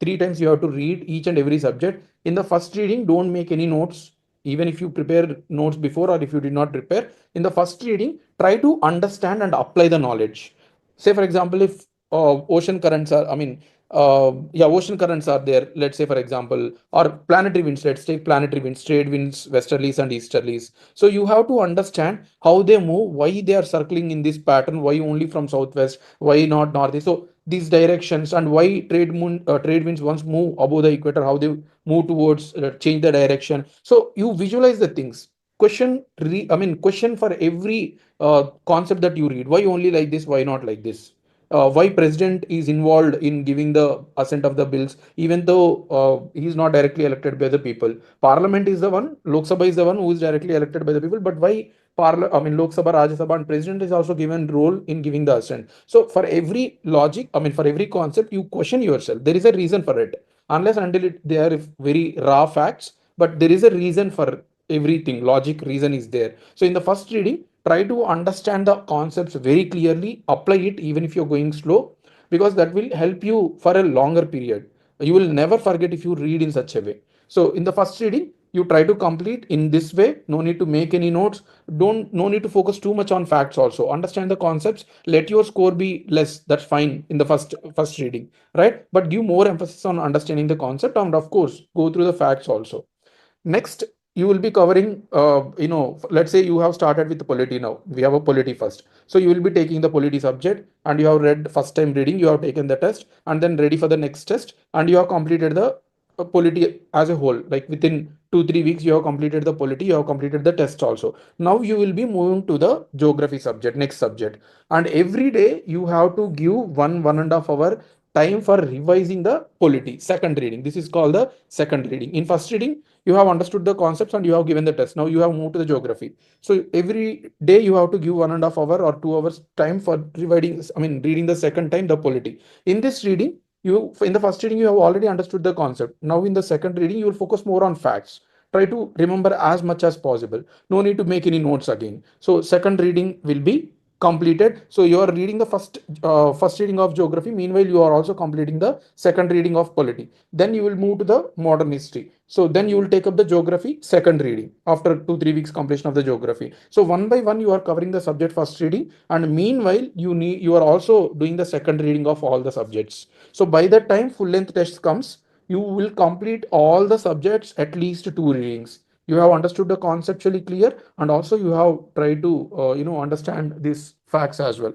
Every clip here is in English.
3 times you have to read each and every subject. In the first reading, don't make any notes. Even if you prepare notes before, or if you did not prepare, in the first reading, try to understand and apply the knowledge. Say, for example, if ocean currents are, ocean currents are there, let's say, for example, or planetary winds, let's take planetary winds, trade winds, westerlies and easterlies. So you have to understand how they move, why they are circling in this pattern, why only from southwest, why not northeast. So these directions, and why trade winds once move above the equator, how they move towards change the direction. So you visualize the things. Question for every concept that you read. Why only like this? Why not like this? Why president is involved in giving the assent of the bills, even though he is not directly elected by the people. Parliament is the one, Lok Sabha is the one who is directly elected by the people. But why Lok Sabha, Rajya Sabha, and president is also given role in giving the assent. So for every logic, for every concept, you question yourself. There is a reason for it. Unless until they are very raw facts, but there is a reason for everything. Logic, reason is there. So in the first reading, try to understand the concepts very clearly, apply it even if you're going slow, because that will help you for a longer period. You will never forget if you read in such a way. So in the first reading, you try to complete in this way. No need to make any notes. Don't No need to focus too much on facts. Also understand the concepts. Let your score be less. That's fine in the first reading, right? But give more emphasis on understanding the concept, and of course go through the facts also. Next, you will be covering, let's say you have started with the polity. Now we have a polity first. So you will be taking the polity subject, and you have read first time reading, you have taken the test, and then ready for the next test, and you have completed the polity as a whole. Like within 2 3 weeks, you have completed the polity, you have completed the test also. Now you will be moving to the geography subject, next subject. And every day you have to give 1.5 hour time for revising the polity second reading. This is called the second reading. In first reading, you have understood the concepts and you have given the test. Now you have moved to the geography. So every day you have to give 1.5 hour or 2 hours time for reading the second time the polity. In this reading, in the first reading, you have already understood the concept. Now in the second reading, you will focus more on facts. Try to remember as much as possible. No need to make any notes again. So second reading will be completed. So you are reading the first reading of geography. Meanwhile, you are also completing the second reading of polity. Then you will move to the modern history. So then you will take up the geography second reading after 2 3 weeks completion of the geography. So one by one you are covering the subject first reading, and meanwhile you are also doing the second reading of all the subjects. So by the time full length test comes, you will complete all the subjects at least 2 readings. You have understood the conceptually clear, and also you have tried to understand these facts as well.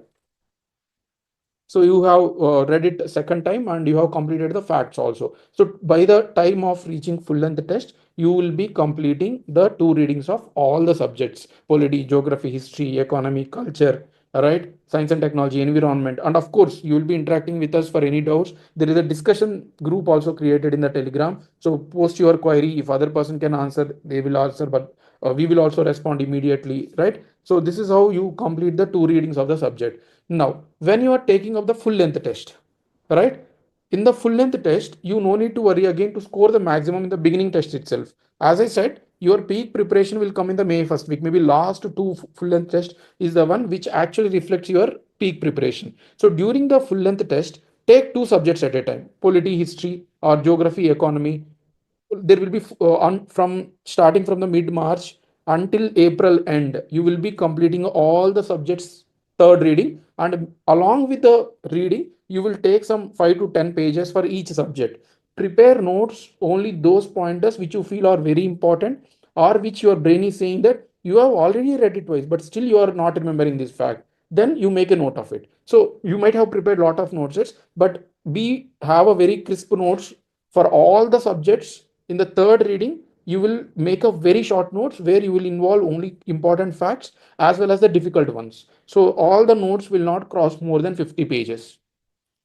So you have read it second time, and you have completed the facts also. So by the time of reaching full length test, you will be completing the 2 readings of all the subjects: polity, geography, history, economy, culture, right? Science and technology, environment. And of course, you will be interacting with us for any doubts. There is a discussion group also created in the Telegram. So post your query. If other person can answer, they will answer, but we will also respond immediately, right? So this is how you complete the 2 readings of the subject. Now, when you are taking up the full length test, right? In the full length test, you no need to worry again to score the maximum in the beginning test itself. As I said, your peak preparation will come in the May first week. Maybe last two full length test is the one which actually reflects your peak preparation. So during the full length test, take 2 subjects at a time: polity, history, or geography, economy. There will be on from starting from the mid March until April end, you will be completing all the subjects third reading, and along with the reading, you will take some 5 to 10 pages for each subject. Prepare notes only those pointers which you feel are very important, or which your brain is saying that you have already read it twice, but still you are not remembering this fact. Then you make a note of it. So you might have prepared a lot of notes, but we have a very crisp notes for all the subjects. In the third reading, you will make a very short notes where you will involve only important facts as well as the difficult ones. So all the notes will not cross more than 50 pages.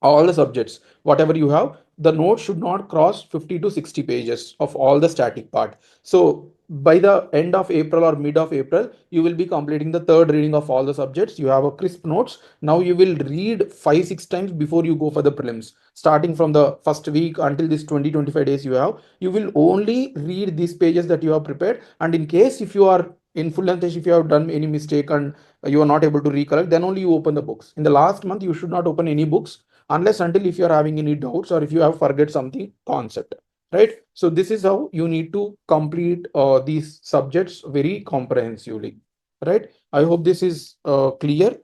All the subjects, whatever you have, the note should not cross 50 to 60 pages of all the static part. So by the end of April or mid of April, you will be completing the third reading of all the subjects. You have a crisp notes. Now you will read 5 6 times before you go for the prelims. Starting from the first week until this 20 25 days you will only read these pages that you have prepared. And in case if you are in full length, if you have done any mistake and you are not able to recollect, then only you open the books. In the last month, you should not open any books. unless until if you are having any doubts or if you have forget something concept, right? So this is how you need to complete these subjects very comprehensively, right? I hope this is clear.